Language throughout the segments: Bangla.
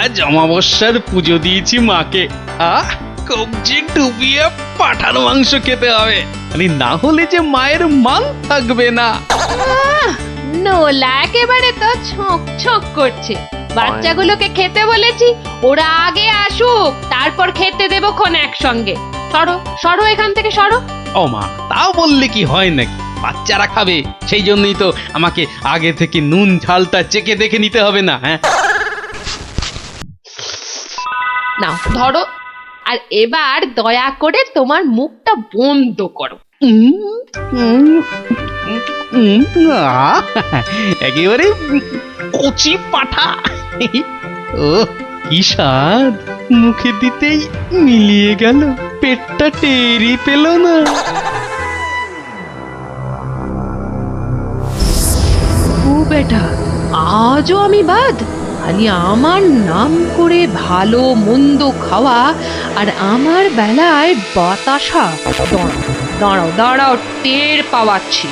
আজ অমাবস্যার পুজো দিয়েছি মাকে। কবজি ডুবিয়ে পাঠার মাংস খেতে হবে, না হলে যে মায়ের মান থাকবে না। নোলা একেবারে তো ছক ছক করছে। বাচ্চাগুলোকে খেতে বলেছি, ওরা আগে আসুক, তারপর খেতে দেবো খন একসঙ্গে। সরো সরো এখান থেকে সরো। ও মা, তাও বললে কি হয় নাকি? বাচ্চারা খাবে, সেই জন্যই তো আমাকে আগে থেকে নুন ঝালটা চেখে দেখে নিতে হবে না? হ্যাঁ, নাও ধরো, আর এবার দয়া করে তোমার মুখটা বন্ধ করো। একেবারে কচি পাঠা। ও কি স্বাদ, মুখে দিতেই মিলিয়ে গেল, পেটটা টেরই পেল না। ও বেটা, আজও আমি বাদ? খালি আমার নাম করে ভালো মন্দ খাওয়া, আর আমার বেলায় বাতাসা। দাঁড়াও দাঁড়াও, টের পাওয়াচ্ছি।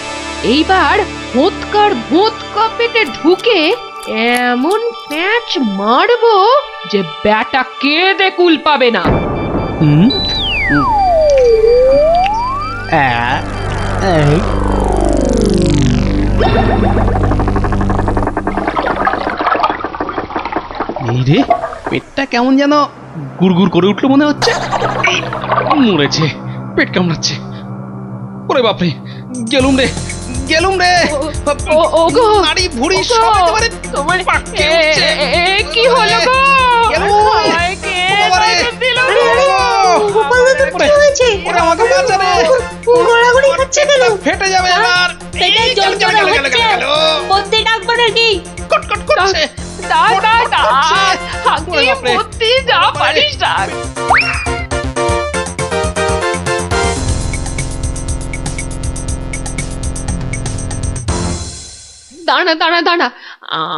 এইবার ভোঁতকা পেটে ঢুকে এমন প্যাঁচ মারবো যে ব্যাটা কেঁদে কুল পাবে না। এই রে, পেটটা কেমন যেন গুড়গুড় করে উঠলো মনে হচ্ছে। মরেছে, পেট কামড়াচ্ছে। ওরে বাপরে, গেলুম রে গেলুম রে। ওগো, নাড়ি ভুঁড়ি সব একেবারে তোমার পাকে উঠছে। কি হলো গো? গেলুম। আমায় কে বাবারে, বাঁচা দিল ওরে গো? গোপাল দাদুর কি হয়েছে? ওরে আমাকে বাঁচা রে। গড়াগড়ি খাচ্ছে কেন? ফেটে যাবে এবার। পেটে এই গেল, যন্ত্রণা গেল, গেল, হচ্ছে। গেল, গেল। বলতে ডাকবো নাকি? কটকট করছে। ওরে বাপরে। যা পারিস ডাক। দাঁড়া দাঁড়া দাঁড়া,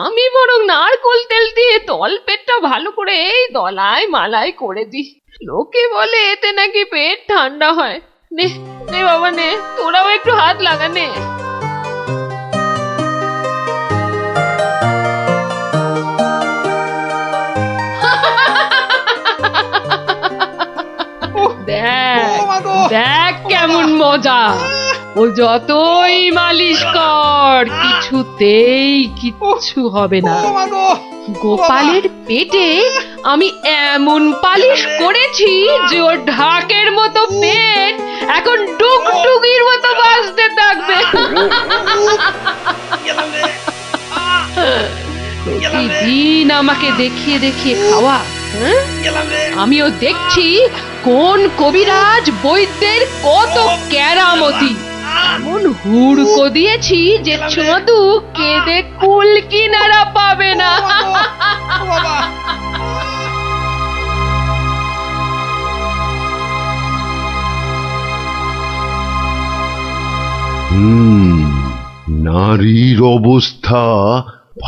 আমি বরং নারকোল তেল দিয়ে তল পেটটা ভালো করে এই দলাই মালাই করে দিই। লোকে বলে এতে নাকি পেট ঠান্ডা হয়। নে নে বাবা নে, তোরাও একটু হাত লাগা নে। দেখ দেখ কেমন মজা। ও যতই মালিশ কর, কিছুতেই কিচ্ছু হবে না। গোপালের পেটে আমি এমন পালিশ করেছি যে ওর ঢাকের মতো পেট এখন ডুগডুগির মতো বাজতে থাকবে। প্রতিদিন আমাকে দেখিয়ে দেখিয়ে খাওয়া, হ্যাঁ? আমিও দেখছি কোন কবিরাজ বৈদ্যের কত কেরামতি। এমন হুড়কো দিয়েছি যে ছদু কেঁদে কুল কিনারা পাবে না। নারীর অবস্থা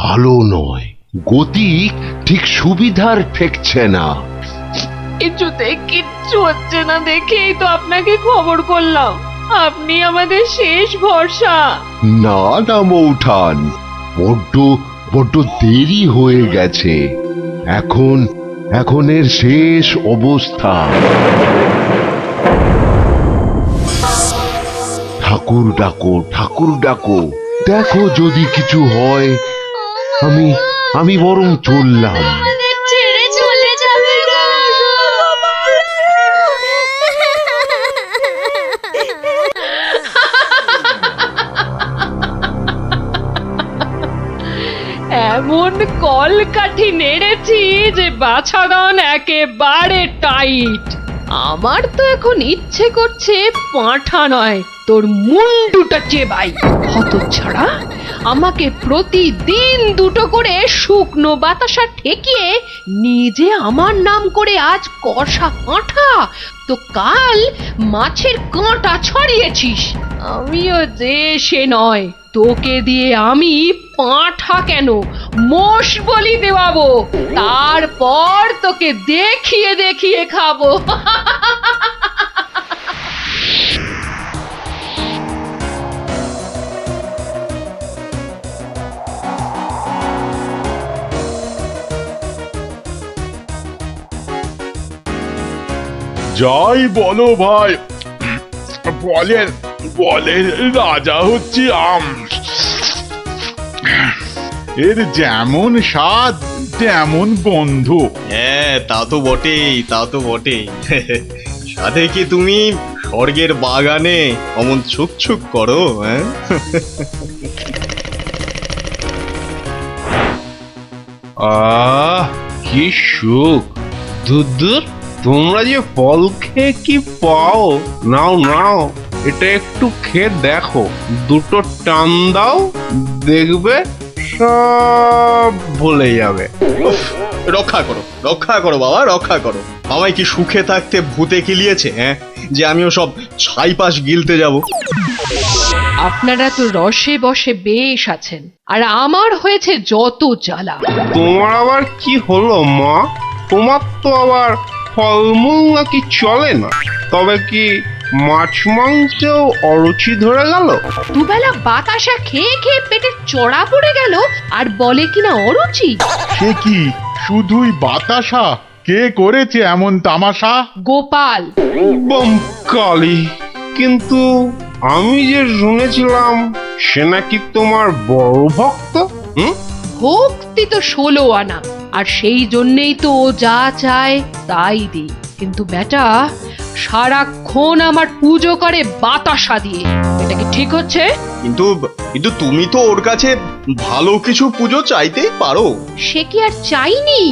ভালো নয়, গতি ঠিক সুবিধার ঠেকছে না। কিছুতে কিচ্ছু হচ্ছে না দেখেই তো আপনাকে খবর করলাম। আপনি আমাদের শেষ ভরসা। না না মৌঠান, বড্ড বড্ড দেরি হয়ে গেছে। এখন এর শেষ অবস্থা। ঠাকুর ডাকো, ঠাকুর ডাকো, দেখো যদি কিছু হয়। আমি বরং চললাম। আমাদের ছেড়ে চলে যাবে গো। এমন কলকাঠি নেড়েছি যে বাছাধন একেবারে টাইট। আমার তো এখন ইচ্ছে করছে পাঁঠা নয়, তোর মুন্ডুটা চেবাই। হতচ্ছাড়া, আমাকে প্রতিদিন দুটো করে শুকনো বাতাসা ঠেকিয়ে নিজে আমার নাম করে আজ কষা পাঁঠা, তো কাল মাছের কাঁটা ছড়িয়েছিস। আমিও যে সে নয়, তোকে দিয়ে আমি পাঁঠা কেন মোষ বলি দেওয়াবো, তারপর তোকে দেখিয়ে দেখিয়ে খাবো। যাই বলো ভাই, বলের বলের রাজা হচ্ছে আম। এর যেমন স্বাদ তেমন গন্ধ। হ্যাঁ, তা তো বটেই, তা তো বটেই। সাথে কি তুমি স্বর্গের বাগানে অমন ছুক ছুক করো? হ্যাঁ, কি সুখ! দূর, তোমরা যে ফল খেয়ে কি পাও। নাও নাও, এটা একটু খেয়ে দেখো, দুটো টান দাও, দেখবে সব ভুলে যাবে। রক্ষা করো, রক্ষা করো বাবা, রক্ষা করো। আমায় কি সুখে থাকতে ভূতে কিলিয়েছে? হ্যাঁ, যে আমিও সব ছাইপাশ গিলতে যাব? আপনারা তো রসে বসে বেশ আছেন, আর আমার হয়েছে যত জ্বালা। তোমার আবার কি হলো মা? তোমার তো আবার ফলমূল নাকি চলে না? তবে কি মাছ মাংসেও অরুচি ধরে গেল? দুবেলা বাতাসা খেয়ে খেয়ে পেটে চড়া পড়ে গেল, আর বলে কিনা অরুচি। সে কি শুধুই বাতাসা? কে করেছে এমন তামাশা? গোপাল। বমকালি! কিন্তু আমি যে শুনেছিলাম সে নাকি তোমার বড় ভক্ত। ভক্তি তো 16 আনা, আর সেই জন্যেই তো ও যা চায় তাই দিই। কিন্তু বেটা সারাক্ষণ আমার পুজো করে বাতাসা দিয়ে। এটা কি ঠিক হচ্ছে? কিন্তু কিন্তু তুমি তো ওর কাছে ভালো কিছু পুজো চাইতেই পারো। সে কি আর চাইনি?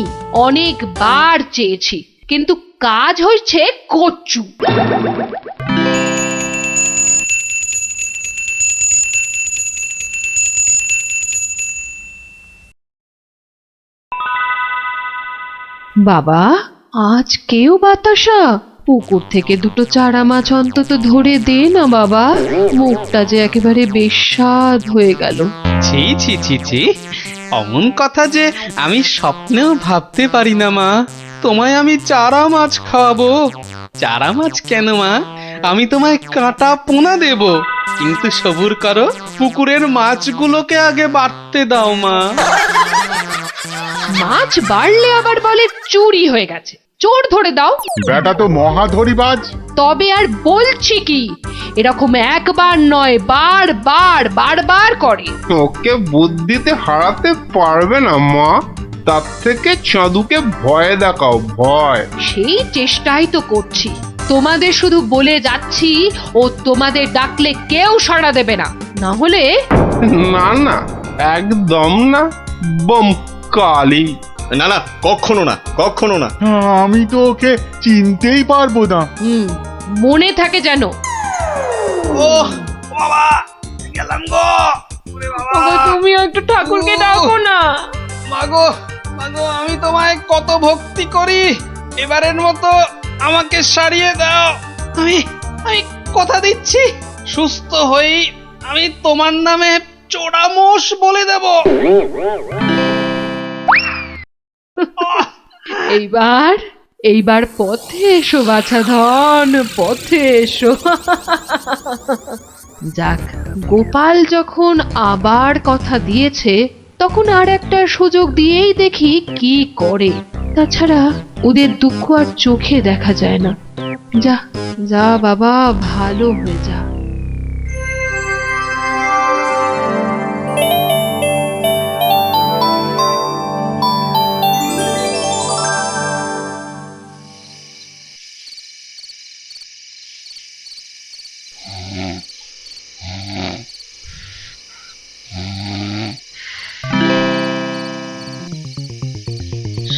অনেকবার চেয়েছি, কিন্তু কাজ হচ্ছে কচ্ছু। বাবা, আজ কেউ বাতাসা? পুকুর থেকে দুটো চারা মাছ অন্তত ধরে দে না বাবা, মুখটা যে একেবারে বেস্বাদ হয়ে গেল। ছি ছি ছি ছি, অমন কথা যে আমি স্বপ্নেও ভাবতে পারি না মা। তোমায় আমি চারা মাছ খাওয়াবো। চারা মাছ কেন মা, আমি তোমায় কাঁটা পোনা দেব। কিন্তু সবুর করো, পুকুরের মাছগুলোকে আগে বাড়তে দাও মা। মাছ বাড়লে আবার বলে চুরি হয়ে গেছে। চোর ধরে দাও। বেটা তো মহাধরিবাজ। তবে আর বলছি কি, এরকম একবার নয়, বারবার করে। ওকে বুদ্ধিতে হারাতে পারবে না মা। তার থেকে চাঁদুকে ভয় দেখাও, ভয়। সেই চেষ্টাই তো করছি। তোমাদের শুধু বলে যাচ্ছি, ও তোমাদের ডাকলে কেউ সাড়া দেবে না। না হলে না না, একদম না। বমকালি! না না, কখনো না, কখনো না। আমি তো ওকে চিনতেই পারবো না। মনে থাকে যেন। ও বাবা, গেলাম গো। ওরে বাবা, তুমি একটু ঠাকুরকে ডাকো না। মাগো মাগো, আমি তোমায় কত ভক্তি করি। এবারের মতো আমাকে সারিয়ে দাও। আমি আমি কথা দিচ্ছি, সুস্থ হই আমি তোমার নামে চোরামোষ বলে দেব। এইবার পথে এসো বাছা ধন, পথে এসো। যাক, গোপাল যখন আবার কথা দিয়েছে, তখন আর একটা সুযোগ দিয়েই দেখি কি করে। তাছাড়া ওদের দুঃখ আর চোখে দেখা যায় না। যা যা বাবা, ভালো হয়ে যা।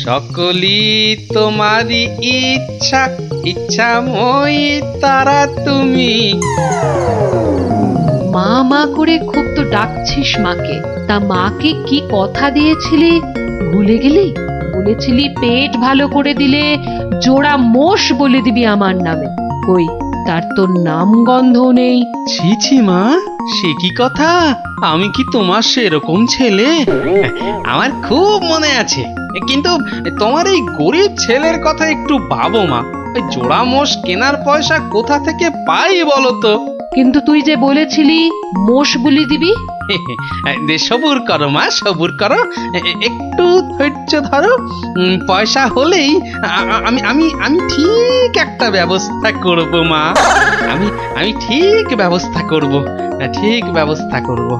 সকলি তোমারই ইচ্ছা, ইচ্ছাময়ী তারা তুমি। মা মা করে খুব তো ডাকছিস মাকে। তা মাকে কি কথা দিয়েছিলি ভুলে গেলি? বলেছিলি পেট ভালো করে দিলে জোড়া মোষ বলে দিবি আমার নামে। কই, তার তো নাম গন্ধ নেই। ছি ছি মা, সে কি কথা? আমি কি তোমার সেরকম ছেলে? আমার খুব মনে আছে, কিন্তু তোমার এই গরিব ছেলের কথা একটু ভাবো মা। ওই জোড়া মোষ কেনার পয়সা কোথা থেকে পাই বলো তো? কিন্তু তুই যে বলেছিলি মোষ বুলি দিবি। সবুর করো মা, সবুর করো, একটু ধৈর্য ধরো। পয়সা হলেই আমি আমি আমি ঠিক একটা ব্যবস্থা করব মা। আমি ঠিক ব্যবস্থা করব, ঠিক ব্যবস্থা করব।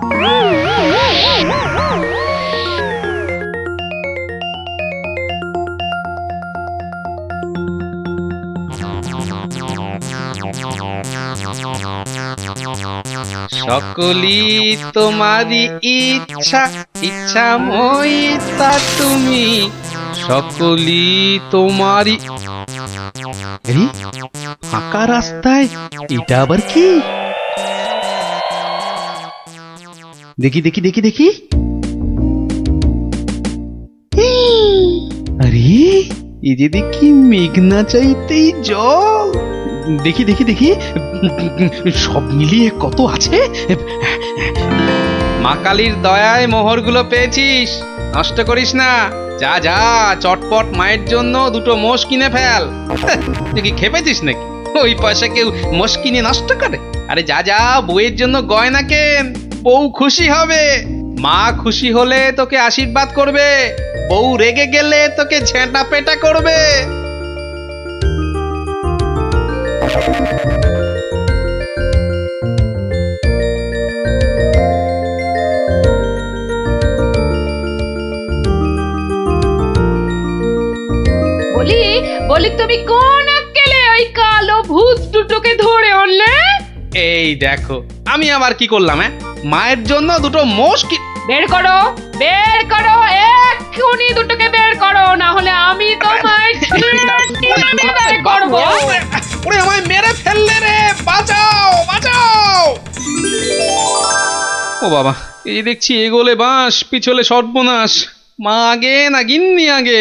সকলি তোমারই ইচ্ছা, ইচ্ছাময়ী তা তুমি, সকলি তোমারই। আরে, ফাঁকা রাস্তায় এটা আবার কি? দেখি দেখি দেখি দেখি। আরে, এই যে দেখি মেঘনা চাইতেই জল। দেখি দেখি দেখি, সব মিলিয়ে কত আছে। মা কালীর দয়ায় মোহরগুলো পেয়েছিস, নষ্ট করিস না। যা যা, চটপট মায়ের জন্য দুটো মোষ কিনে ফেল। তুই কি খেপেছিস নাকি? ওই পয়সা কেউ মোষ কিনে নষ্ট করে? আরে যা যা, বউয়ের জন্য গয়না কেন, বউ খুশি হবে। মা খুশি হলে তোকে আশীর্বাদ করবে, বউ রেগে গেলে তোকে ঝেঁটা পেটা করবে। বলি বলি তুমি কোন আক্কেলে ওই কালো ভূত দুটোকে ধরে আনলে? এই দেখো, আমি আবার কি করলাম? মায়ের জন্য দুটো মোষ কি। বের করো, বের করো, এক্ষুনি দুটোকে বের করো, না হলে আমি তোমায় ছিঁড়ে বের করবো। ওরে আমায় মেরে ফেললে রে, বাঁচাও বাঁচাও। ও বাবা, এই দেখছি এগোলে বাঁশ, পিছলে সর্বনাশ। মা আগে না গিন্নি আগে?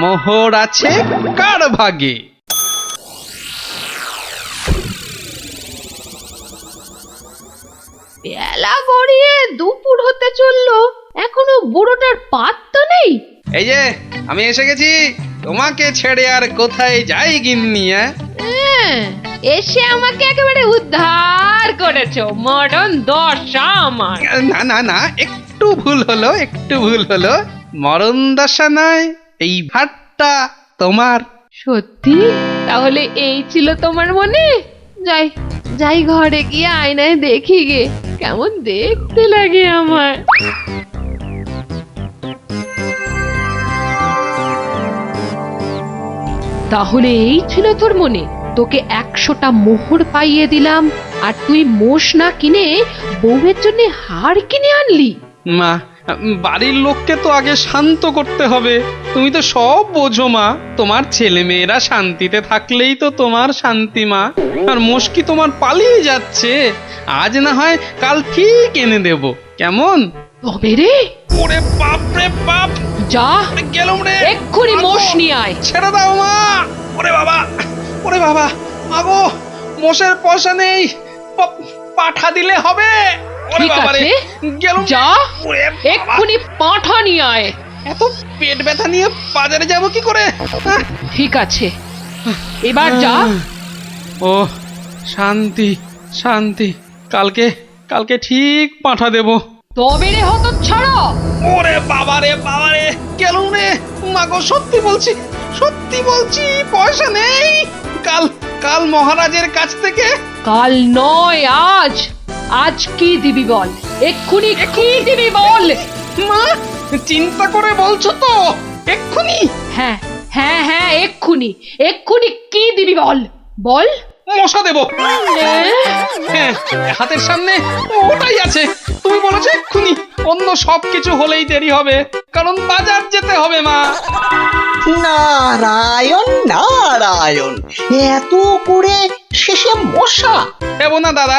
মোহর আছে কার ভাগে? বেলা গড়িয়ে দুপুর হতে চললো, এখনো বুড়োটার পাত্তা নেই। এই যে আমি এসে গেছি, তোমাকে ছেড়ে আর কোথায় যাই গিন্নি? এসে আমাকে একেবারে উদ্ধার করেছো, মরণ দশা আমার। না না না, একটু ভুল হলো, একটু ভুল হলো। মরণ দশা নয়, এই ভাতটা তোমার। সত্যি? তাহলে এই ছিল তোমার মনে? যাই যাই, ঘরে গিয়ে আয়নায় দেখি গে, কেমন দেখতে লাগে আমার। তাহলে এই ছিল তোর মনে? তোকে 100টা মোহর পাইয়ে দিলাম, আর তুই মোষ না কিনে বউয়ের জন্য হার কিনে আনলি? মা, বাড়ির লোককে তো আগে শান্ত করতে হবে। তুমি তো সব বোঝো মা, তোমার ছেলে মেয়েরা শান্তিতে থাকলেই তো তোমার শান্তি মা। আর মুশকি তোমার পালিয়ে যাচ্ছে, আজ না হয় কাল ঠিক এনে দেব, কেমন? তবে রে, ওরে বাপ রে বাপ, যা গেলুম রে। এক্ষুনি মোষ নিয়ে আয়। ছেড়ে দাও মা। ওরে বাবা, ওরে বাবা, আগো মোষের পয়সা নেই, পাঠা দিলে হবে। ওরে ঠিক বাবা রে, আছে, গেলুম। যা ওরে বাবা, এক্ষুনি পাঁঠা নিয়ে আয়। এত পেট ব্যথা নিয়ে বাজারে যাব কি করে? ঠিক আছে, এবার যা। ও শান্তি শান্তি, কালকে কালকে ঠিক পাঠা দেব। তবে রে হতচ্ছাড়া। ওরে বাবা রে বাবা রে, গেলুম রে। মাগো সত্যি বলছি, সত্যি বলছি, পয়সা নেই। কাল কাল মহারাজের কাছ থেকে। কাল নয়, আজ। আজ কি দিবি বল, এক্ষুনি কি দিবি বল। মা, চিন্তা করে বলছো তো? এক্ষুনি? হ্যাঁ হ্যাঁ হ্যাঁ, এক্ষুনি এক্ষুনি কি দিবি বল, বল। মশা দেব। হ্যাঁ, হাতের সামনে ওটাই আছে। তুমি বলেছো এক্ষুনি, অন্য সবকিছু হলেই দেরি হবে, কারণ বাজার যেতে হবে মা। নারায়ণ নারায়ণ, এত করে শেষে মশা। দেব না দাদা,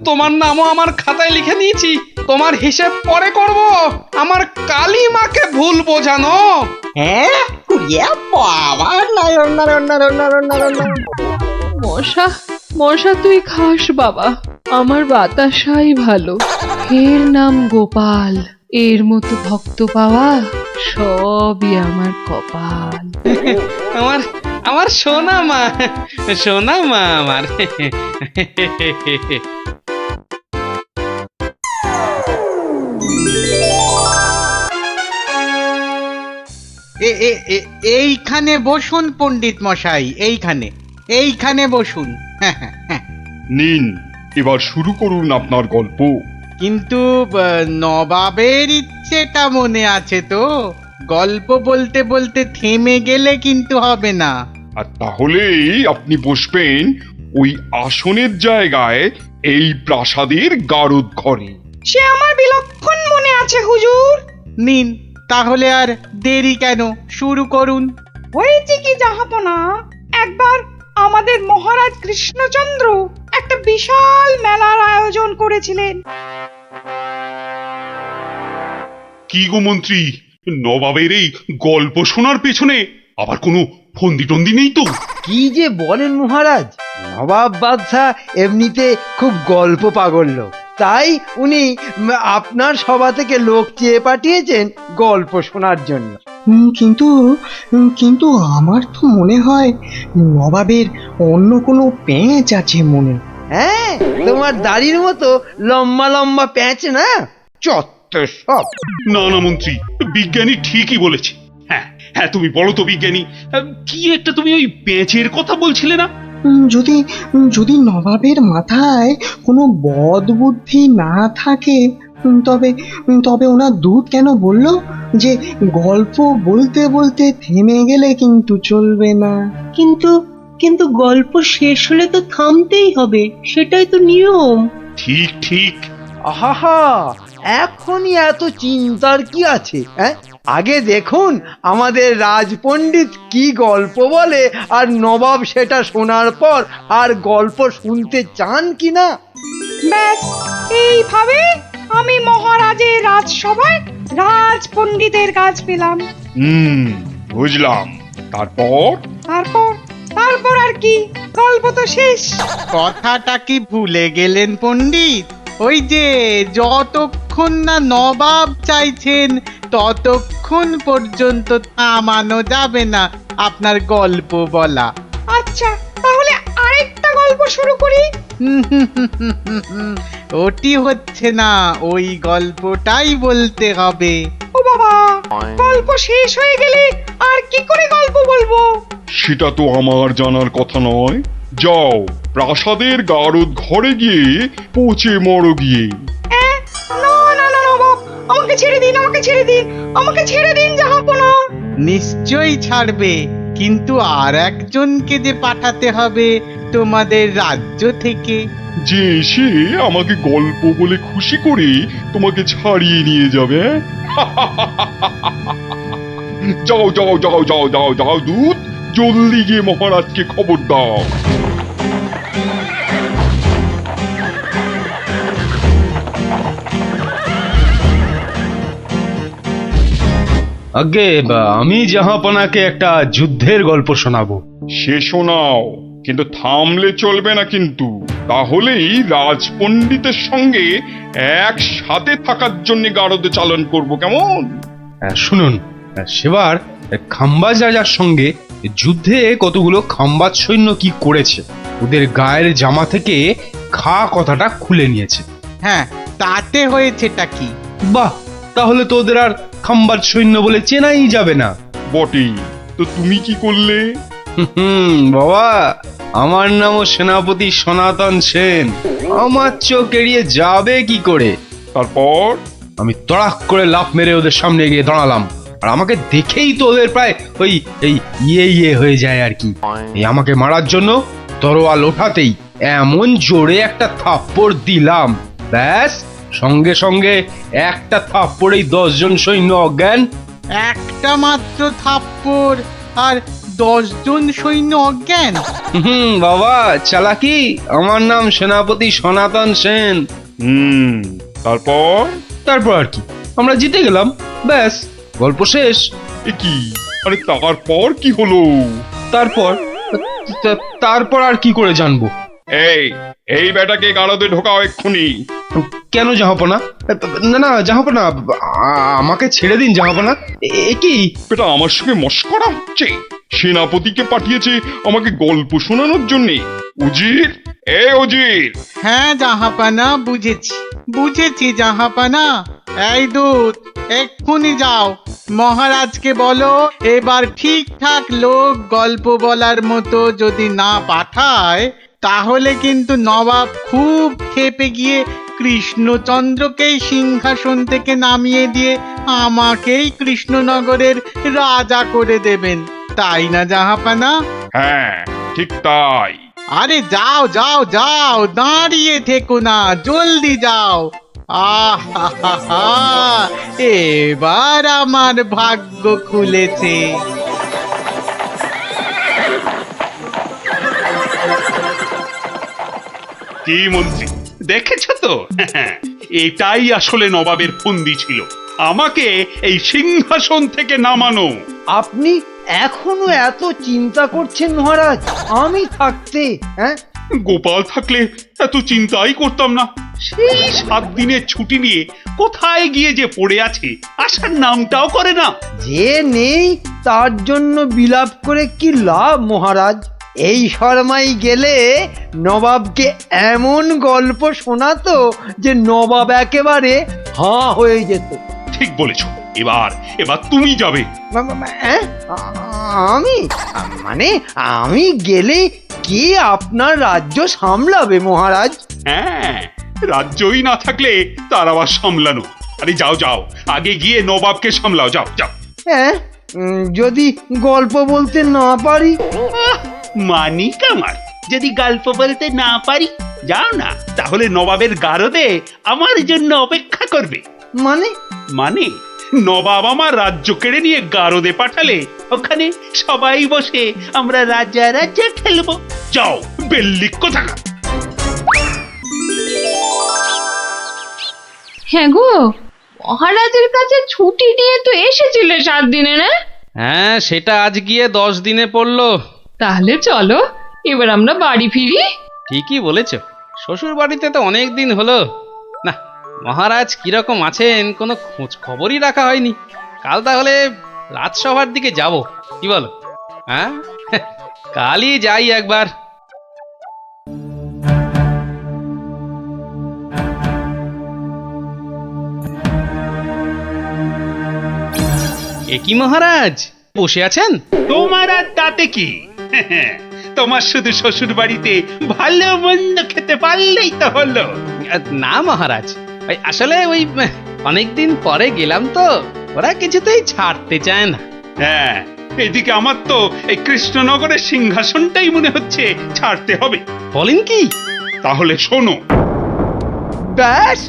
তোমার নামও আমার খাতায় লিখে দিয়েছি। তোমার হিসেব পরে করব, আমার কালী মাকে ভুল বোঝানো। হ্যাঁ, বাবা, নারায়ণ নারায়ণ নারায়ণ নারায়ণ নারায়ণ। মশা মশা তুই খাস বাবা, আমার বাতাসাই ভালো। এর নাম গোপাল। এর মতো ভক্ত পাওয়া সবই আমার কপাল। আমার আমার সোনা মা, সোনা মা আমার। এইখানে বসুন পণ্ডিত মশাই, এইখানে এইখানে বসুন। নিন, এবার শুরু করুন আপনার গল্প। কিন্তু নবাবের ইচ্ছেটা মনে আছে তো? গল্প বলতে বলতে থেমে গেলে কিন্তু হবে না। আর তাহলেই আপনি বসবেন ওই আসনের জায়গায়, এই প্রাসাদের গারদ ঘরে। সে আমার বিলক্ষণ মনে আছে হুজুর। নিন তাহলে আর দেরি কেন, শুরু করুন। হয়েছে কি জাহাপনা, একবার আমাদের মহারাজ কৃষ্ণচন্দ্র একটা বিশাল মেলার আয়োজন করেছিলেন। কি গো মন্ত্রী, নবাবের এই গল্প শোনার পেছনে আবার কোনো ফন্দি টন্দি নেই তো? কি যে বলেন মহারাজ, নবাব বাদশাহ এমনিতে খুব গল্প পাগল লোক, তাই উনি আপনার সভা থেকে লোক চেয়ে পাঠিয়েছেন গল্প শোনার জন্য। কিন্তু কিন্তু আমার তো মনে হয় নবাবের অন্য কোনো পেঁচ আছে মনে। হ্যাঁ, তোমার দাড়ির মতো লম্বা লম্বা প্যাঁচ না, চত্ব সব। না না মন্ত্রী, বিজ্ঞানী ঠিকই বলেছে। হ্যাঁ হ্যাঁ, তুমি বলো তো বিজ্ঞানী, কি একটা তুমি ওই পেঁচের কথা বলছিলে না? যদি যদি নবাবের মাথায় কোনো বদ বুদ্ধি না থাকে, তবে তবে ওনার দূত কেন বললো যে গল্প বলতে বলতে থেমে গেলে কিন্তু চলবে না? কিন্তু কিন্তু গল্প শেষ হলে তো থামতেই হবে, সেটাই তো নিয়ম। ঠিক ঠিক। আহা, এখনই এত চিন্তার কি আছে? হ্যাঁ, আগে দেখুন আমাদের রাজপণ্ডিত কি গল্প বলে, আর নবাব সেটা শোনার পর আর গল্প শুনতে চান কিনা। ব্যাস, এইভাবে আমি মহারাজের রাজসভায় রাজ পণ্ডিতের কাজ পেলাম। বুঝলাম। তারপর? তারপর তারপর আর কি, গল্প তো শেষ। কথাটা কি ভুলে গেলেন পণ্ডিত? ওই যে যতক্ষণ না নবাব চাইছেন ততক্ষণ পর্যন্ত থামানো যাবে না আপনার গল্প বলা। আচ্ছা, তাহলে আরেকটা গল্প শুরু করি। ওটি হচ্ছে না, ওই গল্পটাই বলতে হবে। ও বাবা, গল্প শেষ হয়ে গেলে আর কি করে গল্প বলবো? সেটা তো আমার জানার কথা নয়। যাও, প্রাসাদের গারদ ঘরে গিয়ে পচে মরো গিয়ে। না না না না বাপ, আমাকে ছেড়ে দিন, আমাকে ছেড়ে দিন, আমাকে ছেড়ে দিন জাহাপনা। নিশ্চয়ই ছাড়বে, কিন্তু আর একজনকে যে পাঠাতে হবে তোমাদের রাজ্য থেকে। যে এসে আমাকে গল্প বলে খুশি করে তোমাকে ছাড়িয়ে নিয়ে যাবে। যাও যাও যাও যাও যাও যাও দূত, জলদি গিয়ে মহারাজকে খবর দাও। আগে আমি জাহাপনাকে একটা যুদ্ধের গল্প শোনাবো। সে শোনাও, কিন্তু থামলে চলবে না কিন্তু। তাহলেই রাজপণ্ডিতের সঙ্গে একসাথে থাকার জন্য গারদ চালন করব, কেমন? শুনুন, সেবার খাম্বাজ রাজার সঙ্গে যুদ্ধে কতগুলো খাম্বাজ সৈন্য কি করেছে, ওদের গায়ের জামা থেকে খা কথাটা খুলে নিয়েছে। হ্যাঁ, তাতে হয়েছেটা কি? বাহ, তাহলে তো ওদের আর খাম্বাজ সৈন্য বলে চেনাই যাবে না। বটেই তো, তুমি কি করলে? বাবা, আমার নামও সেনাপতি সনাতন সেন, আমার চোখ এড়িয়ে যাবে কি করে? তারপর? আমি তড়াক করে লাফ মেরে ওদের সামনে গিয়ে দাঁড়ালাম, আর আমাকে দেখেই তো ওদের প্রায় ওই এই ইয়ে হয়ে যায় আর কি। এই আমাকে মারার জন্য তরোয়াল ওঠাতেই এমন জোরে একটা থাপ্পড় দিলাম, ব্যাস সঙ্গে সঙ্গে একটা থাপ্পড়েই 10 জন সৈন্য অজ্ঞান। একটা মাত্র থাপ্পড় আর 10 জন সৈন্য অজ্ঞান? বাবা, চালাকি। আমার নাম সেনাপতি সনাতন সেন। তারপর? তারপর আর কি, আমরা জিতে গেলাম, ব্যাস গল্প শেষ। এ কি? আরে তারপর কি হলো? তারপর আর কি করে জানবো? এই বেটাকে গারদে ঢোকাও এক্ষুনি। কেন জাহাপনা? না না জাহাপনা, আমাকে ছেড়ে দিন জাহাপনা। এ কি? এটা আমার সঙ্গে মস্করা হচ্ছে। সেনাপতিকে পাঠিয়েছে আমাকে গল্প শোনানোর জন্যে। উজির, এ উজির, হ্যাঁ জাহাপানা, বুঝেছি বুঝেছি জাহাপানা। এই দূত, এক্ষুনি যাও, মহারাজকে বলো এবার ঠিকঠাক লোক গল্প বলার মতো যদি না পাঠায় তাহলে কিন্তু নবাব খুব ক্ষেপে গিয়ে কৃষ্ণচন্দ্রকেই সিংহাসন থেকে নামিয়ে দিয়ে আমাকেই কৃষ্ণনগরের রাজা করে দেবেন, তাই না জাহাপানা? হ্যাঁ ঠিক তাই। আরে যাও যাও যাও, দাঁড়িয়ে থেকো না, জলদি যাও। আহা, এবার আমার ভাগ্য খুলেছে। কি মন্ত্রী, দেখেছো তো? এটাই আসলে নবাবের ফন্দি ছিল, আমাকে এই সিংহাসন থেকে নামানো। আপনি এখনো এত চিন্তা করছেন মহারাজ আমি থাকতে? হ্যাঁ, গোপাল থাকলে এত চিন্তাই করতাম না। সেই 7 দিনের ছুটি নিয়ে কোথায় গিয়ে যে পড়ে আছে, আসার নামটাও করে না। যে নেই তার জন্য বিলাপ করে কি লাভ মহারাজ? এই শর্মাই গেলে নবাবকে এমন গল্প শোনাতো যে নবাব একেবারে হাঁ হয়ে যেত। ঠিক বলেছ, এবার এবার তুমি যাবে। হ্যাঁ, আমি মানে আমি গেলে কে আপনার রাজ্য সামলাবে মহারাজ? হ্যাঁ, রাজ্যই না থাকলে তার আবার সামলানো। আরে যাও যাও, আগে গিয়ে নবাবকে সামলাও, যাও যাও। হ্যাঁ, যদি গল্প বলতে না পারি? মানিক আমার, যদি গল্প বলতে না পারি, যাও না, তাহলে নবাবের গারদে আমার জন্য অপেক্ষা করবে। মানে মানে নবাব আমার রাজ্য কেড়ে নিয়ে গারদে পাঠালে ওখানে সবাই বসে আমরা রাজা রাজা খেলবো। যাও, বেল্লিক কোথাকার। হ্যাঁ গো, মহারাজের কাছে ছুটি নিয়ে তো এসেছিলে 7 দিনে, না? হ্যাঁ, সেটা আজ গিয়ে 10 দিনে পড়লো। তাহলে চলো এবার আমরা বাড়ি ফিরি। ঠিকই বলেছ, শ্বশুর বাড়িতে তো অনেক দিন হলো না। মহারাজ কিরকম আছেন কোনো খোঁজ খবরই রাখা হয়নি। কাল তাহলে রাজসভার দিকে যাব, কি বলো? হ্যাঁ, কালই যাই একবার। এ কি মহারাজ, বসে আছেন? তোমার আর তাতে কি? তোমার শুধু শ্বশুর বাড়িতে ভালো মন্দ খেতে পারলেই তো হলো। না মহারাজ, ওই আসলে ওই অনেকদিন পরে গেলাম তো, ওরা কিছুতেই ছাড়তে চায় না। হ্যাঁ, এদিকে আমার তো এই কৃষ্ণনগরের সিংহাসনটাই মনে হচ্ছে ছাড়তে হবে। বলেন কি? তাহলে শোনো। ব্যাস,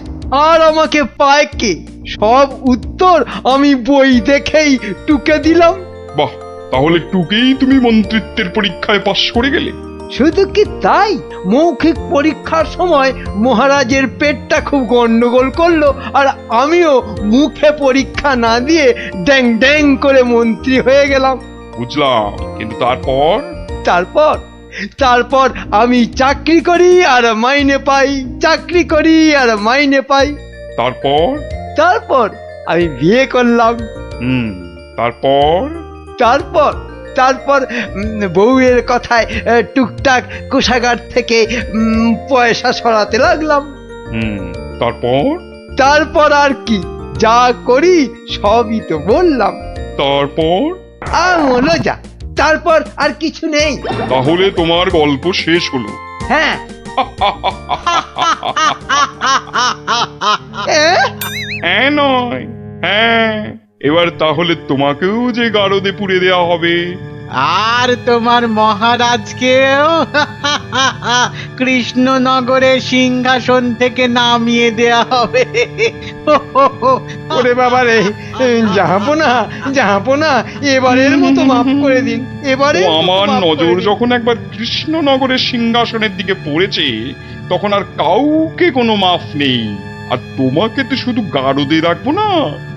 আর আমাকে পায় কে? সব উত্তর আমি বই দেখেই টুকে দিলাম। বাহ, তাহলে টুকেই তুমি মন্ত্রিত্বের পরীক্ষায় পাশ করে গেলে। শুধু কি তাই, মৌখিক পরীক্ষার সময় মহারাজের পেটটা খুব গন্ডগোল করলো, আর আমিও মুখে পরীক্ষা না দিয়ে ড্যাং ড্যাং করে মন্ত্রী হয়ে গেলাম। বুঝলাম, কিন্তু তারপর? তারপর তারপর আমি চাকরি করি আর মাইনে পাই, চাকরি করি আর মাইনে পাই। তারপর? তারপর আমি বিয়ে করলাম। তারপর? তারপর তারপর বউয়ের কথায় টুকটাক কোষাগার থেকে পয়সা সরাতে লাগলাম। তারপর? তারপর আর কি, যা করি সবই তো বললাম। তারপর? হলো যা, তারপর আর কিছু নেই। তাহলে তোমার গল্প শেষ হলো? হ্যাঁ। হ্যাঁ নয়, হ্যাঁ। এবার তাহলে তোমাকেও যে গারদে পুড়ে দেওয়া হবে। আর তোমার মহারাজকেও কৃষ্ণনগরের সিংহাসন থেকে নামিয়ে দেয়া হবে। ওরে বাবা রে, জাহাপনা, এবারের মতো মাফ করে দিন, এবারে। আমার নজর যখন একবার কৃষ্ণনগরের সিংহাসনের দিকে পড়েছে তখন আর কাউকে কোনো মাফ নেই। আর তোমাকে তো শুধু গারদে রাখবো না,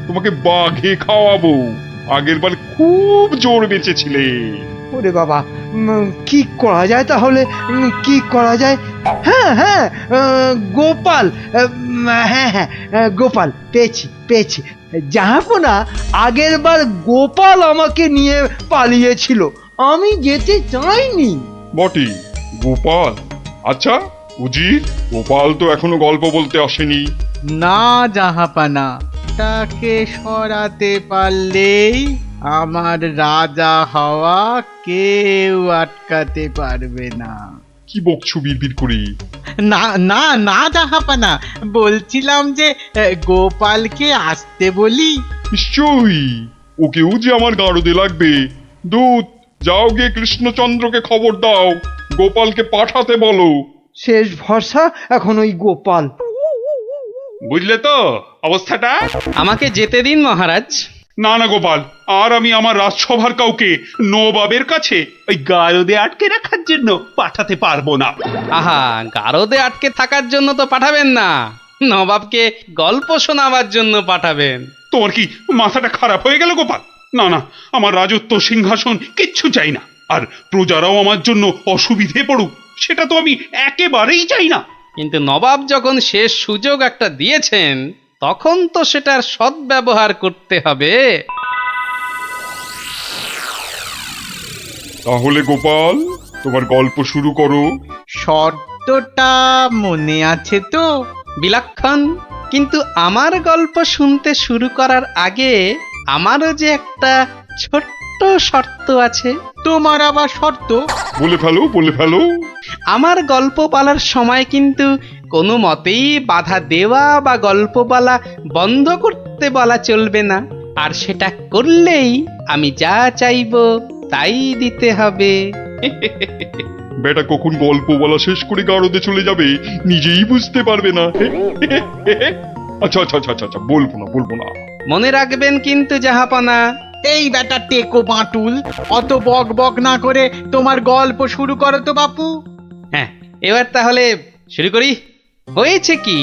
তোমাকে বাঘে খাওয়াবো। আগের বার খুব জোর বেঁচেছিলে। ওরে বাবা, কি করা যায় তাহলে? কি করা যায়? হ্যাঁ হ্যাঁ গোপাল, হ্যাঁ হ্যাঁ গোপাল, পেয়েছি পেয়েছি। জাহাপনা, আগের বার গোপাল আমাকে নিয়ে পালিয়েছিল, আমি যেতে চাইনি। বটে, গোপাল। আচ্ছা উজির, গোপাল তো এখনো গল্প বলতে আসেনি। না জাহাপানা, তাকে সরাতে পারলেই আমার রাজা হওয়া কেউ আটকাতে পারবে না। কি বকছো বিড়বিড় করে? না না না জাহাপানা, বলছিলাম যে গোপালকে আসতে বলি। নিশ্চয়ই, ওকেও যে আমার গারদে লাগবে। দূত, যাও গিয়ে কৃষ্ণচন্দ্রকে খবর দাও, গোপালকে পাঠাতে বলো। শেষ ভরসা এখন ওই গোপাল। বুঝলে তো অবস্থাটা? আমাকে যেতে দিন মহারাজ। না না গোপাল, আর আমি আমার রাজসভার কাউকে নবাবের কাছে ওই গারদে আটকে রাখার জন্য পাঠাতে পারবো না। আহা, গারদে আটকে থাকার জন্য তো পাঠাবেন না, নবাবকে গল্প শোনাবার জন্য পাঠাবেন। তোমার কি মাথাটা খারাপ হয়ে গেল গোপাল? না না, আমার রাজত্ব সিংহাসন কিচ্ছু চাই না, আর প্রজারাও আমার জন্য অসুবিধে পড়ুক সেটা তো আমি একেবারেই চাই না। কিন্তু নবাব যখন শেষ সুযোগ একটা দিয়েছেন, তখন তো সেটার সদ্ব্যবহার করতে হবে। তাহলে গোপাল, তোমার গল্প শুরু করো। শর্তটা মনে আছে তো? বিলক্ষণ। কিন্তু আমার গল্প শুনতে শুরু করার আগে আমারও যে একটা ছোট্ট শর্ত আছে। তোমার আবার শর্ত? বলে ফেলো, বলে ফেলো। আমার গল্প বলার সময় কিন্তু কোনো মতেই বাধা দেওয়া বা গল্প বলা বন্ধ করতে বলা চলবে না। আর সেটা করলেই আমি যা চাইবো তাই দিতে হবে। বেটা কখন গল্প বলা শেষ করে গারদে চলে যাবে নিজেই বুঝতে পারবে না। আচ্ছা আচ্ছা আচ্ছা আচ্ছা, বলবো না বলবো না। মনে রাখবেন কিন্তু জাহাপনা। এই বেটা টেকো বাঁটুল, অত বক বক না করে তোমার গল্প শুরু করো তো বাপু। হ্যাঁ, এবার তাহলে শুরু করি। হয়েছে কি,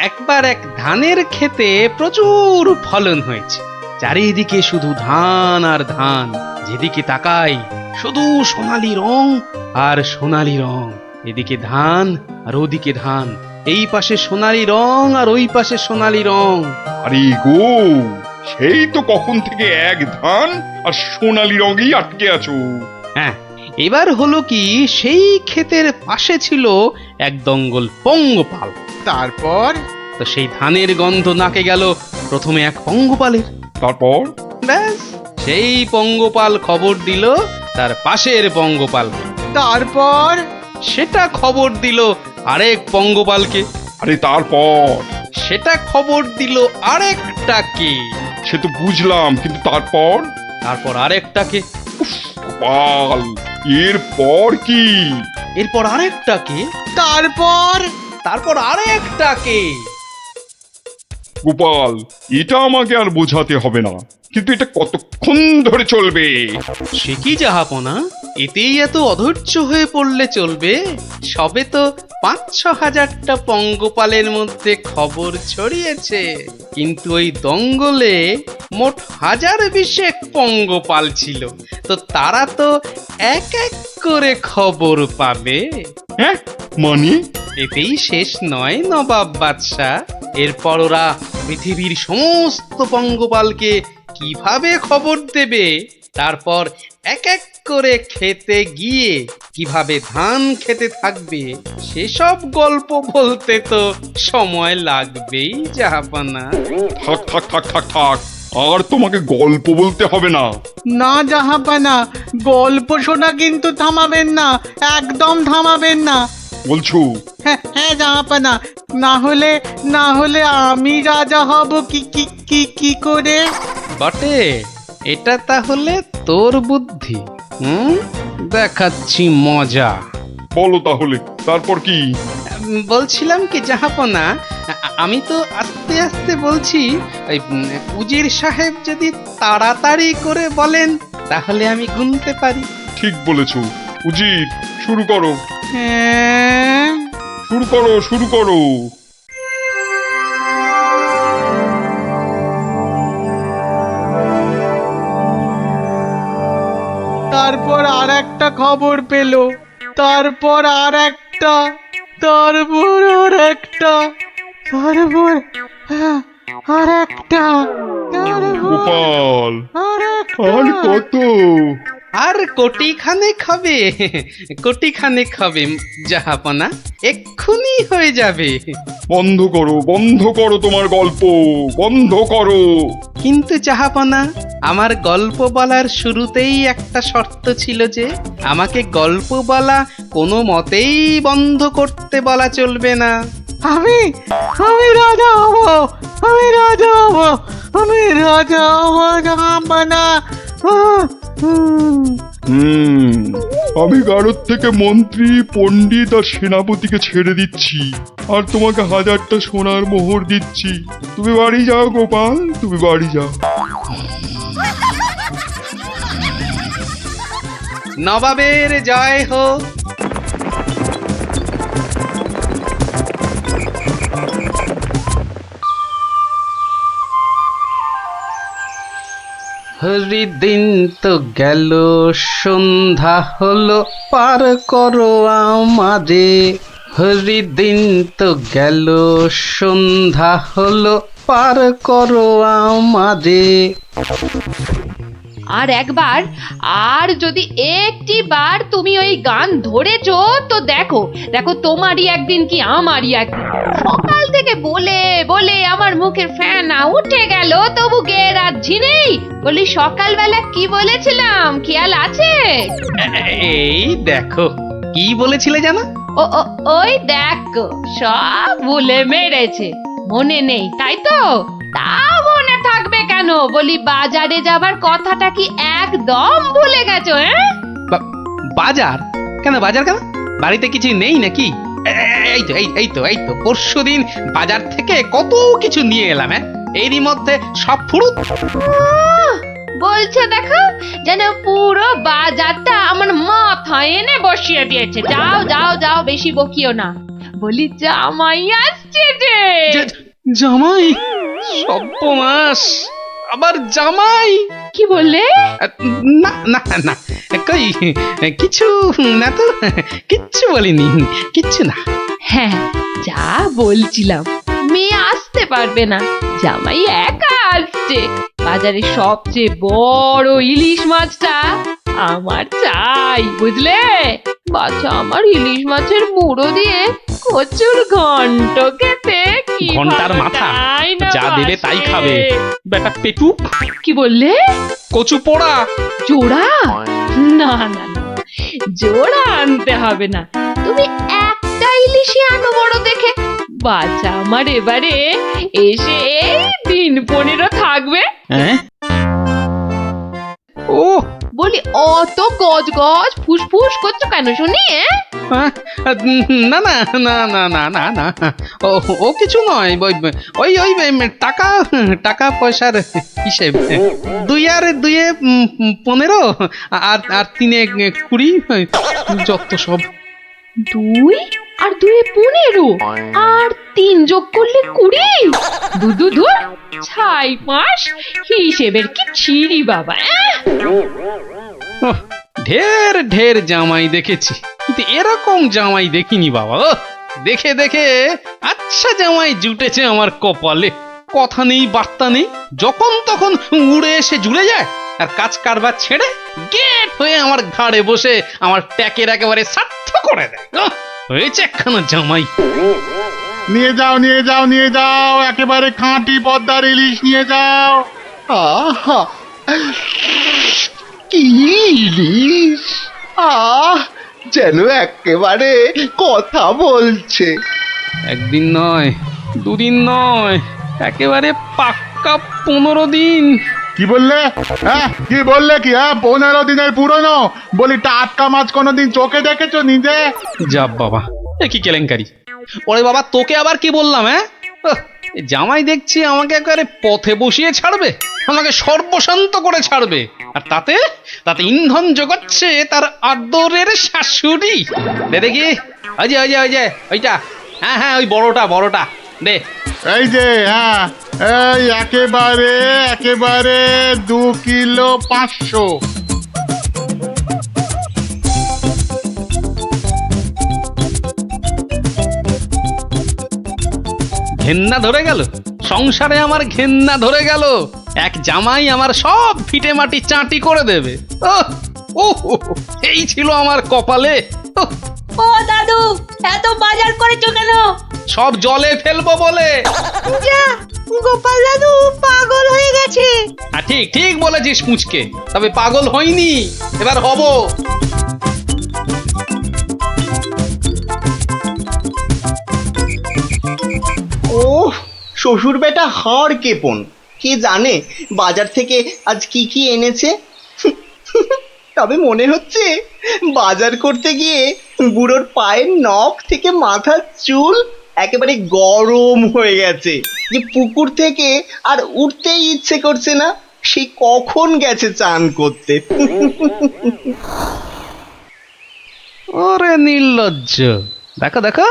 একবার এক ধানের ক্ষেতে প্রচুর ফলন হয়েছে। চারিদিকে শুধু ধান আর ধান, যেদিকে তাকাই শুধু সোনালি রং আর সোনালি রং। এদিকে ধান আর ওদিকে ধান, এই পাশে সোনালি রং আর ওই পাশে সোনালি রং। আরে গো, সেই তো কখন থেকে এক ধান আর সোনালি রঙেই আটকে আছো। হ্যাঁ, এবার হলো কি, সেই ক্ষেতের পাশে ছিল এক দঙ্গল পঙ্গপাল। তারপর? তো সেই ধানের গন্ধ নাকে গেল প্রথমে এক পঙ্গপালের। তারপর? ব্যাস, সেই পঙ্গপাল খবর দিল তার পাশের পঙ্গপালকে। তারপর? সেটা খবর দিল আরেক পঙ্গপালকে। আরে তারপর? সেটা খবর দিল আরেকটাকে। সে তো বুঝলাম, কিন্তু তারপর? তারপর আরেকটাকে। গোপাল, এরপর কি? এরপর আরেকটাকে। তারপর? তারপর আরেকটাকে। গোপাল, এটা আমাকে আর বোঝাতে হবে না, কিন্তু এটা কতক্ষণ ধরে চলবে? সে কি জাহাপনা, এতেই এত অধৈর্য হয়ে পড়লে চলবে? সবে তো ৫-৬ হাজারটা পঙ্গপালের মধ্যে খবর ছড়িয়েছে, কিন্তু ওই দঙ্গলে মোট ১০২০ পঙ্গপাল ছিল। তো তারা তো এক এক করে খবর পাবে। হ্যাঁ মানে? এতেই শেষ নয় নবাব বাদশাহ। এরপর ওরা পৃথিবীর সমস্ত পঙ্গপালকে কিভাবে খবর দেবে, তারপর এক এক করে খেতে গিয়ে কিভাবে ধান খেতে থাকবে, সেসব গল্প বলতে তো সময় লাগবেই জাহাপনা। থাক থাক থাক থাক থাক, আর তোমাকে গল্প বলতে হবে না। না জাহাপানা, গল্প শোনা কিন্তু থামাবেন না, একদম থামাবেন না। বলছো? হ্যাঁ হ্যাঁ জাহাপানা, না হলে আমি রাজা হব কি কি কি কি করে? বটে, এটা তাহলে তোর বুদ্ধি। দেখাচ্ছি মজা। বলো তাহলে, তারপর কি? বলছিলাম কি জাহাপনা, আমি তো আস্তে আস্তে বলছি। ওই উজির সাহেব যদি তাড়াতাড়ি করে বলেন তাহলে আমি গুনতে পারি। ঠিক বলেছো। উজির, শুরু করো। হ্যাঁ, শুরু করো, শুরু করো। তারপর আর একটা খবর পেল, তারপর আর একটা, তারপর আর একটা, তারপর আর একটা, গোপাল আর একটা। আর কত? আর কোটি খানেক হবে, কোটি খানেক হবে জাহাপনা, এক্ষুনি হয়ে যাবে। বন্ধ করো তোমার গল্প, বন্ধ করো। কিন্তু জাহাপনা, আমার গল্প বলার শুরুতেই একটা শর্ত ছিল যে আমাকে গল্প বলা কোনো মতেই বন্ধ করতে বলা চলবে না। আমি আমি রাজা হব, আমি রাজা হব, আমি রাজা হব জাহাপনা। আমি গারদ থেকে মন্ত্রী, পণ্ডিত আর সেনাপতিকে ছেড়ে দিচ্ছি, আর তোমাকে 1000টা সোনার মোহর দিচ্ছি। তুমি বাড়ি যাও গোপাল, তুমি বাড়ি যাও। নবাবের জয় হোক। হরিদিন তো গেল, সন্ধ্যা হলো, পার করো আমারে। হরিদিন তো গেল, সন্ধ্যা হলো, পার করো আমারে। আর একবার, আর যদি একটি বার তুমি ওই গান ধরেছো তো দেখো দেখো, তোমারই একদিন কি আমারই একদিন। সকাল থেকে বলে বলে আমার মুখের ফেনা উঠে গেল, তবু গে রাজ্যি নেই। বলি সকালবেলা কি বলেছিলাম, খেয়াল আছে? এই দেখো, কি বলেছিলে জানো? ওই দেখো, সব ভুলে মেরেছে, মনে নেই তাই তো? তা মনে থাকবে কেন? বলি বাজারে যাবার কথাটা কি একদম ভুলে গেছো? বাজার কেন? বাজার কেন? বাড়িতে কিছু নেই নাকি? এই তো পরশুদিন বাজার থেকে কত কিছু নিয়ে এলাম। এরই মধ্যে সব ফুরুত। বলছে দেখো, যেন পুরো বাজারটা আমার মাথায় এনে বসিয়ে দিয়েছে। যাও যাও যাও, বেশি বকিও না। বলি জামাই আসছে যে। জামাই? সর্বনাশ, আবার জামাই? কি বললে? না না না, কই কিছু না তো, কিচ্ছু বলিনি, কিচ্ছু না। হ্যাঁ, যা বলছিলাম, মেয়ে আসতে পারবে না, জামাই একা আসছে। বাজারে সবচেয়ে বড় ইলিশ মাছটা আমার চাই, বুঝলে? বাচ্চা আমার ইলিশ মাছের মুড়ো দিয়ে কচুর ঘন্ট খেতে কি ঘন্টার মাথা যা দেবে তাই খাবে, বেটা পেটু। কি বললে? কচু পোড়া জোড়া? না না না, জোড়া আনতে হবে না, তুমি একটা ইলিশই আনো বড় দেখে। বাচ্চা আমার এবারে এসে দিন-15 থাকবে। ও বলি অত গজ গজ ফুসফুস করছো কেন শুনি? না না না না না না না, ও কিছু নয়, ওই ওই টাকা টাকা পয়সার হিসেব। 2 আর 2 15, আর 3 20, যত সব। 2 আর 2 15, আর 3 যোগ করলে 20। দু ছাই মাস হিসেবের কি ছিরি বাবা। ঢের ঢের জামাই দেখেছি, কিন্তু এরকম জামাই দেখিনি বাবা। দেখে দেখে আচ্ছা জামাই জুটেছে আমার কপালে। কথা নেই, বার্তা নেই, যখন তখন উড়ে এসে জুড়ে যায়, আর কাজ কারবার ছেড়ে গেট হয়ে আমার ঘাড়ে বসে আমার ট্যাকের একেবারে সার্থ করে দেয়। হয়েছে একখানা জামাই। নিয়ে যাও নিয়ে যাও নিয়ে যাও, একেবারে খাঁটি পদ্মার ইলিশ নিয়ে যাও। আহা, কি ইলিশ! যেন একেবারে কথা বলছে। একদিন নয়, 2 দিন নয়, একেবারে পাক্কা 15 দিন। কি বললে? হ্যাঁ, কি বললে? কি? হ্যাঁ, 15 দিনের পুরনো? বলি টাটকা মাছ কোনোদিন চোখে দেখেছো নিজে? যা বাবা, এ কি কেলেঙ্কারি! ওরে বাবা, তোকে আবার কি বললাম? জামাই দেখছি আমাকে একেবারে পথে বসিয়ে ছাড়বে, আমাকে সর্বশান্ত করে ছাড়বে, আর তাতে তাতে ইন্ধন যোগাচ্ছে তার আদরের শাশুড়ি। দে দেখি, ওই যে ওইটা, হ্যাঁ হ্যাঁ, ওই বড়টা দে। এই যে, হ্যাঁ, এই একেবারে 2 কিলো 500। ঘেন্না ধরে গেল, সংসারে আমার ঘেন্না ধরে গেল। এক জামাই আমার সব ফিটে মাটি চাটি করে দেবে। এই ছিল আমার কপালে। ও দাদু, এত বাজার করেছো কেন? সব জলে ফেলবো বলে। যা, গোপাল দাদু পাগল হয়ে গেছে। ঠিক ঠিক বলেছিস পুচকে, তবে পাগল হইনি, এবার হব। ও শ্বশুর বেটা হাড় কেপন, কে জানে বাজার থেকে আজ কি কি এনেছে। তবে মনে হচ্ছে বাজার করতে গিয়ে বুড়োর পায়ের নখ থেকে মাথার চুল একেবারে গরম হয়ে গেছে, যে পুকুর থেকে আর উঠতেই ইচ্ছে করছে না। সে কখন গেছে চান করতে। ওরে নির্লজ্জ, দেখো দেখো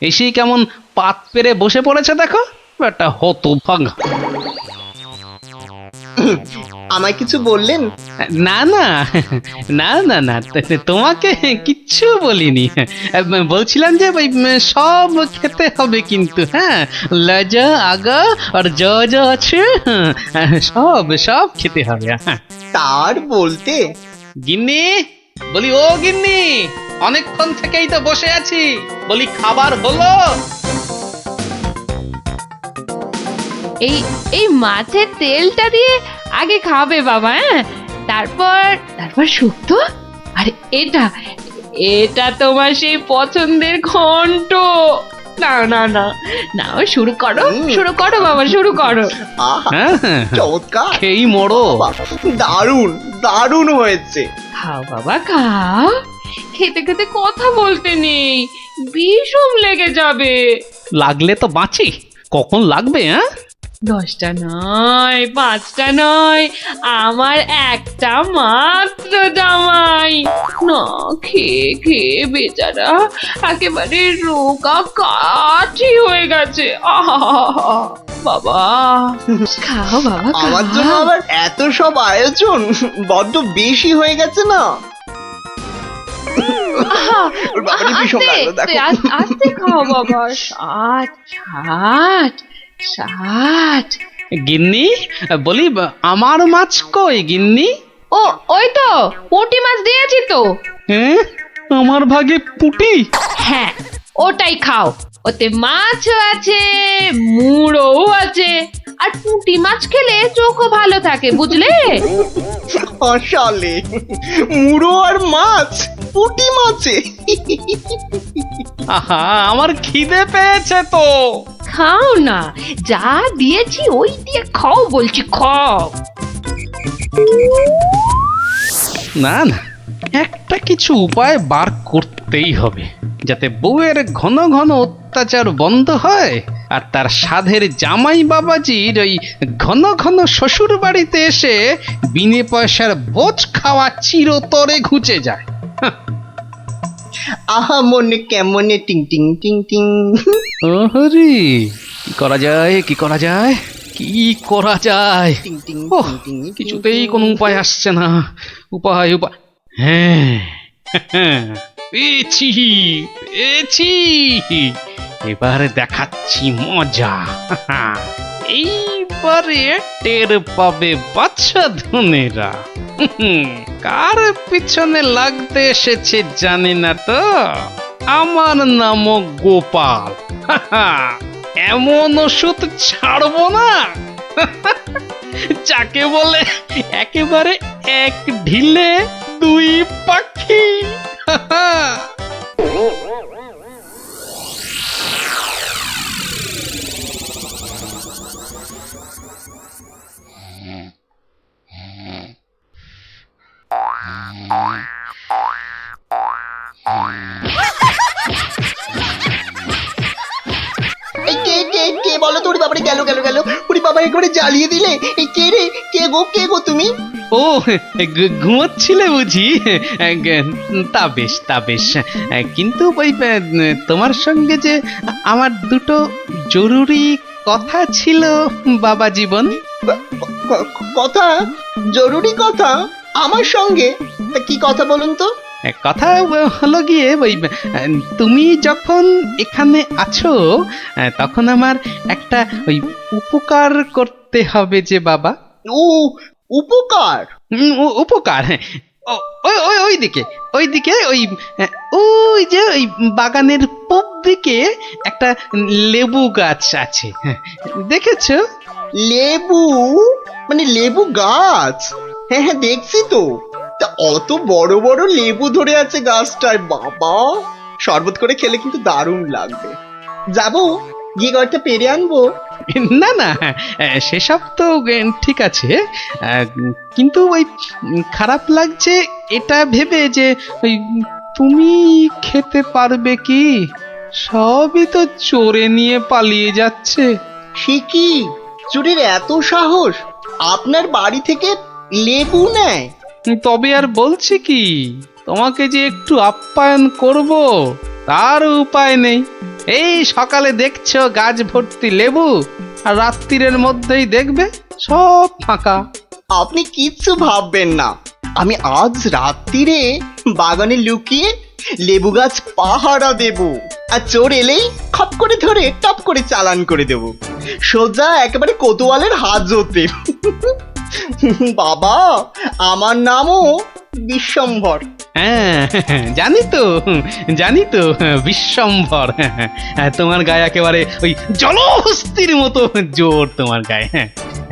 এসেই কেমন পাত পেরে বসে পড়েছে, দেখো একটা হতভাগা। আমায় কিছু বললেন? না না না না না, তোমাকে কিচ্ছু বলিনি। বলছিলাম যে ওই সব খেতে হবে কিন্তু, হ্যাঁ, লজা আগা আর যা যা আছে সব সব খেতে হবে। হ্যাঁ, তার বলতে গিন্নি, বলি ও গিন্নি, অনেকক্ষণ থেকেই তো বসে আছি, বলি খাবার হলো? এই এই মাছের তেলটা দিয়ে আগে খাবে বাবা, হ্যাঁ, তারপর তারপর শুক্তো। আরে এটা এটা তোমার সেই পছন্দের ঘন্ট। না না না না, শুরু করো শুরু করো বাবা, শুরু করো। আহা, হ্যাঁ, চমৎকার, খেয়েই মরো। দারুণ দারুণ হয়েছে। খাও বাবা খাও, খেতে খেতে কথা বলতে নেই, বিষম লেগে যাবে। লাগলে তো বাঁচি, কখন লাগবে? হ্যাঁ, 10টা নয়, 5টা নয়, আমার একটা মাত্র জামাই। না খেয়ে খেয়ে বেচারা একেবারে রোগা কাঠি হয়ে গেছে। আহা বাবা, খাও বাবা আমার জন্য খাও। আবার এত সব আয়োজন বড্ড বেশি হয়ে গেছে না? আহা, ওর বাবারই ভীষণ আস্তে, লাগলো, দেখো। আস্তে খাও বাবা। 60 গিন্নি, বলি আমার মাছ কই গিন্নি? ও ওই তো পুঁটি মাছ দিয়েছি তো। হ্যাঁ, আমার ভাগে পুটি? হ্যাঁ, ওটাই খাও, ওতে মাছও আছে, মুড়োও আছে, আর পুঁটি মাছ খেলে চোখও ভালো থাকে, বুঝলে? আসলে মুড়ো আর মাছ, পুঁটি মাছে। আহা, আমার খিদে পেয়েছে তো। খাও না, যা দিয়েছি ওই দিয়ে খাও বলছি, খাও। না না, একটা কিছু উপায় বার করতেই হবে, যাতে বউয়ের ঘন ঘন অত্যাচার বন্ধ হয়, আর তার সাধের জামাই বাবাজির ওই ঘন ঘন শ্বশুর বাড়িতে এসে বিনে পয়সার বোঝ খাওয়া চিরতরে ঘুচে যায়। আহা মনে কেমনে টিং টিং টিং টিং। ওহরি, কি করা যায়, কি করা যায়, কি করা যায়? টিং টিং ওহ, টিং টিং। কিছুতেই কোনো উপায় আসছে না। উপায় উপায়, হ্যাঁ, পেয়েছি পেয়েছি, এবারে দেখাচ্ছি মজা। এইবারে টের পাবে বাচ্চা ধনেরা কার পিছনে লাগতে এসেছে জানি না তো। আমার নাম গোপাল। এমন ওষুধ ছাড়বো না যাকে বলে একেবারে এক ঢিলে দুই পাখি। এই কে কে কে বলো তো? ওরে বাবারে, গেল গেল গেল, ওরে বাবা একেবারে জ্বালিয়ে দিলে। এই কে রে, কে গো তুমি? ও, ঘুমোচ্ছিলে বুঝি? তা বেশ তা বেশ, কিন্তু ওই তোমার সঙ্গে যে আমার দুটো জরুরি কথা ছিল বাবা জীবন। কথা? জরুরি কথা আমার সঙ্গে? তা কি কথা বলুন তো? কথা হলো গিয়ে ওই তুমি যখন এখানে আছো তখন আমার একটা ওই উপকার করতে হবে যে বাবা। ও উপকার? উপকার, হ্যাঁ। ওইদিকে ওই যে ওই বাগানের পূব দিকে একটা লেবু গাছ আছে, দেখেছো? লেবু? মানে লেবু গাছ? হ্যাঁ হ্যাঁ দেখছি তো। তা অত বড় বড় লেবু ধরে আছে গাছটায়, বাবা শরবত করে খেলে কিন্তু দারুণ লাগবে। যাবো, গিয়ে কয়েকটা পেরে আনবো। না না, সেসব তো ঠিক আছে, কিন্তু ওই খারাপ লাগছে এটা ভেবে যে ওই তুমি খেতে পারবে কি? সবই তো চোরে নিয়ে পালিয়ে যাচ্ছে। সে কি, চুরির এত সাহস? আপনার বাড়ি থেকে লেবু নেয়? তবে আর বলছি কি, তোমাকে যে একটু আপ্যায়ন করব তার উপায় নেই। এই সকালে দেখছো গাছ ভর্তি লেবু, আর রাত্রির মধ্যেই দেখবে সব ফাঁকা। আপনি কিচ্ছু ভাববেন না, আমি আজ রাত্রিরে বাগানে লুকিয়ে লেবু গাছ পাহারা দেব, আর চোর এলেই খপ করে ধরে টপ করে চালান করে দেব, সোজা একেবারে কোতোয়ালের হাজতে। বাবা, আমার নামও বিশ্বম্ভর। হ্যাঁ জানি তো বিশ্বম্ভর। তোমার গায়ে একেবারে ওই জলহস্তির মতো জোর তোমার গায়ে।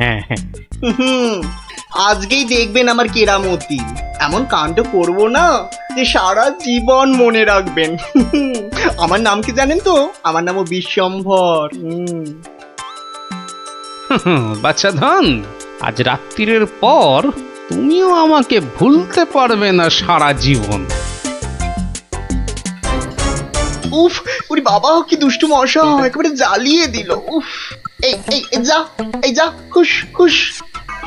হ্যাঁ হ্যাঁ, আজকেই দেখবেন আমার কেরামতি। এমন কাণ্ড করবো না যে সারা জীবন মনে রাখবেন। আমার নাম কি জানেন তো? আমার নামও বিশ্বম্ভর। বাচ্চা ধন, আজ রাত্রির পর তুমিও আমাকে ভুলতে পারবে না সারা জীবন। উফ, ওরে বাবা, কি দুষ্টু মশা, একেবারে জ্বালিয়ে দিল। উফ, এই যা খুশ খুশ।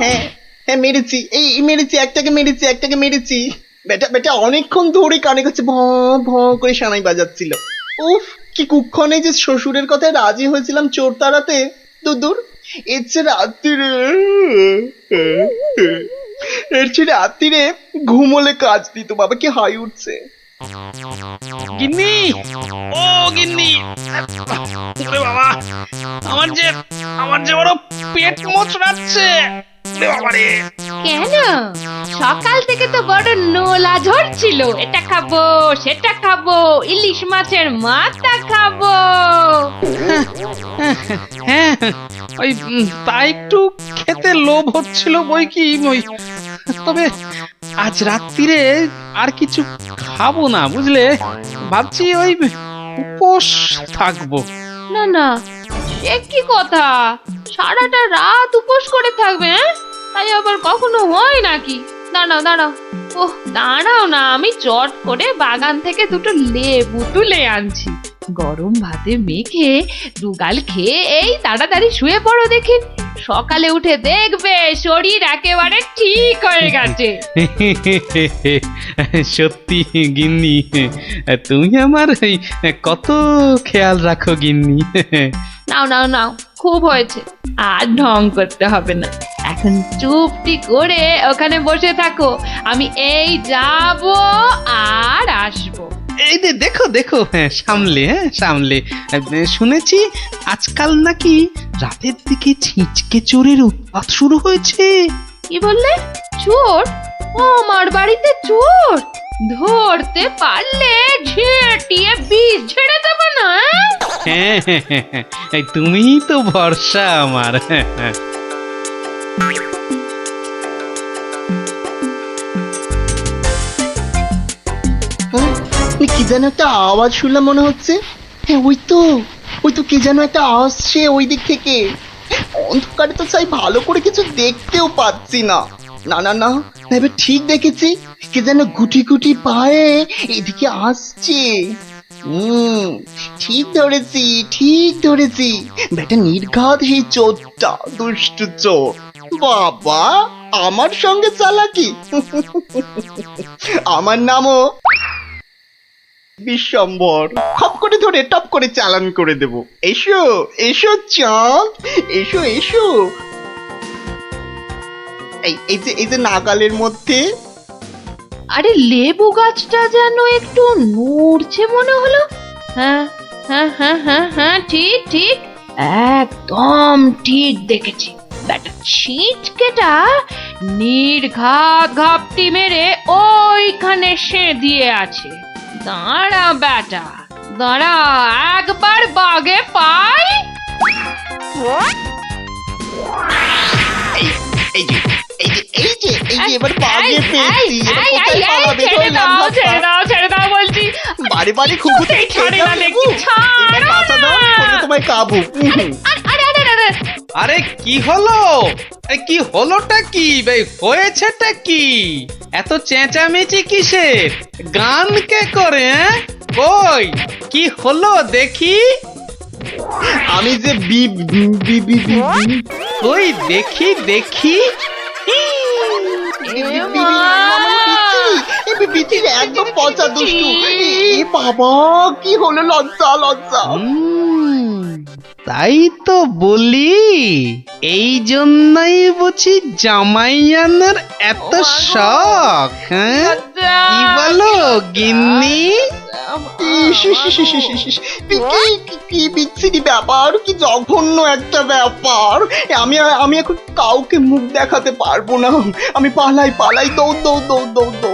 হ্যাঁ হ্যাঁ মেরেছি, মেরেছি, একটাকে মেরেছি। বেটা অনেকক্ষণ ধরে কানে কাছে ভ ভ করে সানাই বাজাচ্ছিল। উফ, কি কুক্ষণে যে শ্বশুরের কথায় রাজি হয়েছিলাম চোর তাড়াতে। দূর, এর চেয়ে রাত্রিরে ঘুমোলে কাজ দিত। বাবা কি হাই উঠছে। গিন্নি, ও গিন্নি, ওরে বাবা, আমার যে বড় পেট মোচড়াচ্ছে। কেন? সকাল থেকে তো বড় নোলা ঝরছিল, এটা খাবো সেটা খাবো, ইলিশ মাছের মাথা খাবো। হ্যাঁ, ওই তাই একটু খেতে লোভ হচ্ছিল বই কি। ওই তবে আজ রাত্রিরে আর কিছু খাবো না, বুঝলে? ভাবছি ওই উপোস থাকবো। না, সে কি কথা? সারাটা রাত উপোস করে থাকবে? তাই আবার কখনো হয় নাকি? দাঁড়াও, ওহ দাঁড়াও না, আমি চট করে বাগান থেকে দুটো লেবু তুলে আনছি। গরম ভাতে মেখে দুগাল খেয়ে এই তাড়াতাড়ি শুয়ে পড়ো দেখি। সকালে উঠে দেখবে শরীর একেবারে ঠিক হয়ে গেছে। সত্যি গিন্নি, তুমি আমার কত খেয়াল রাখো গিন্নি। নাও, খুব হয়েছে, আর ঢং করতে হবে না। এখন চুপটি করে ওখানে বসে থাকো, আমি এই যাব আর আসবো। এই যে দেখো, সামলে। শুনেছি আজকাল নাকি রাতের দিকে ছিঁচকে চোরের উৎপাত শুরু হয়েছে। কি বললে? চোর? আমার বাড়িতে চোর? ধরতে পারলে ঝেঁটিয়ে বিষ ছেড়ে দেবো না? হ্যাঁ, তুমিই তো ভরসা আমার। কি যেন একটা আওয়াজ শুনলাম মনে হচ্ছে। হ্যাঁ, ওই তো কি যেন একটা আসছে ওই দিক থেকে। অন্ধকারে তো চাই ভালো করে কিছু দেখতেও পাচ্ছি না। না, এবার ঠিক দেখেছি, কি যেন গুটি গুটি পায়ে এদিকে আসছে। ঠিক ধরেছি, বেটা নির্ঘাত সেই চোরটা, দুষ্টু চোর। বাবা, আমার সঙ্গে চালাকি। আমার নামও বিশ্বম্ভর। খপ করে ধরে টপ করে চালান করে দেব। এসো চাঁদ, এসো। এই যে নাগালের মধ্যে। আরে লেবু গাছটা যেন একটু নড়ছে মনে হলো। হ্যাঁ হ্যাঁ হ্যাঁ হ্যাঁ হ্যাঁ, ঠিক ঠিক, একদম ঠিক দেখেছি। ব্যাটা ছিটকেটা নির্ঘাত ঘাপটি মেরে ওইখানে সে দিয়ে আছে। দাঁড়া ব্যাটা, দাঁড়া, একবার বাগে পাই। এই যে এই যে এই যে এই যে এবার বাগে পেয়েছি। এবার এই, কোথায় এই, পালাবে? ছেড়ে ধরলাম দাও, ধাক্কা। ছেড়ে দাও, ছেড়ে দাও বলছি। বাড়ি বাড়ি খুব ছাড়ে না দেখছি, ছাড়ো এবার বাঁচা দাও, না। কোনো তোমায় কাবু। আরে আরে আরে, আরে কি হলো? আরে কি হলোটা কি ভাই, হয়েছেটা কি? এত চেঁচামেচি কিসের? গান কে করে? কই কি হলো দেখি? আমি যে বি বি বি বি বি- ওই দেখি দেখি। বিচির একদম পচা দুষ্টু। এ বাবা, কি হলো? লজ্জা লজ্জা। তাই তো বলি, এই জন্যই বুঝি জামাই আনার এত শখ, হ্যাঁ? কি বলো গিন্নি? কি বিচ্ছিরি ব্যাপার, কি জঘন্য একটা ব্যাপার। আমি এখন কাউকে মুখ দেখাতে পারবো না। আমি পালাই পালাই, দৌড় দৌড় দৌড় দৌড় দৌড়।